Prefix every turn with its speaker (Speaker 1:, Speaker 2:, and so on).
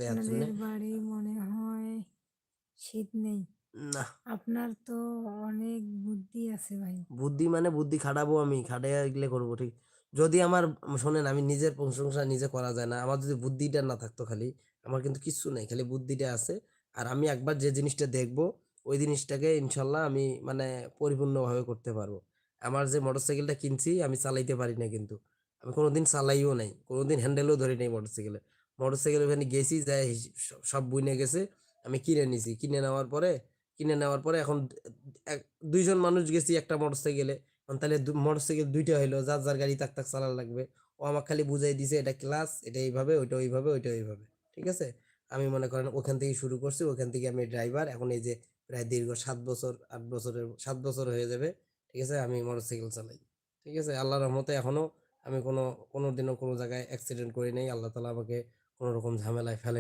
Speaker 1: দেওয়ার জন্য।
Speaker 2: আপনাদের বাড়ি মনে হয় শীত নেই।
Speaker 1: না,
Speaker 2: আপনার তো অনেক বুদ্ধি আছে ভাই।
Speaker 1: বুদ্ধি মানে বুদ্ধি খাটাবো, আমি খাটাইয়া এগুলো করবো ঠিক। যদি আমার শোনেন, আমি নিজের প্রশংসা নিজে করা যায় না, আমার যদি বুদ্ধিটা না থাকতো খালি, আমার কিন্তু কিচ্ছু নাই, খালি বুদ্ধিটা আছে। আর আমি একবার যে জিনিসটা দেখবো, ওই জিনিসটাকে ইনশাল্লাহ আমি মানে পরিপূর্ণভাবে করতে পারবো। আমার যে মোটরসাইকেলটা কিনছি আমি চালাইতে পারি না, কিন্তু আমি কোনোদিন চালাইও নাই, কোনোদিন হ্যান্ডেলও ধরি নাই মোটরসাইকেলে। মোটরসাইকেল ওখানে গেছি, যাই সব বুঝে গেছে। আমি কিনে নিছি, কিনে নেওয়ার পরে এখন এক দুইজন মানুষ গেছি একটা মোটরসাইকেলে। তাহলে মোটরসাইকেল দুইটা হইলো, যার যার গাড়ি তাক তাক চালান লাগবে। ও আমাকে খালি বুঝাই দিছে এটা ক্লাস, এটা এইভাবে, ওইটা ওইভাবে, ওইটা ওইভাবে। ঠিক আছে, আমি মনে করেন ওখান থেকে শুরু করছি, ওখান থেকে আমি ড্রাইভার এখন, এই যে প্রায় দীর্ঘ 7 বছর, 8 বছরের 7 বছর হয়ে যাবে। ঠিক আছে, আমি মোটরসাইকেল চালাই। ঠিক আছে, আল্লাহর রহমতে এখনো আমি কোনো দিনও কোনো জায়গায় অ্যাক্সিডেন্ট করি নাই, আল্লাহ তালা আমাকে কোনো রকম ঝামেলায় ফেলেন।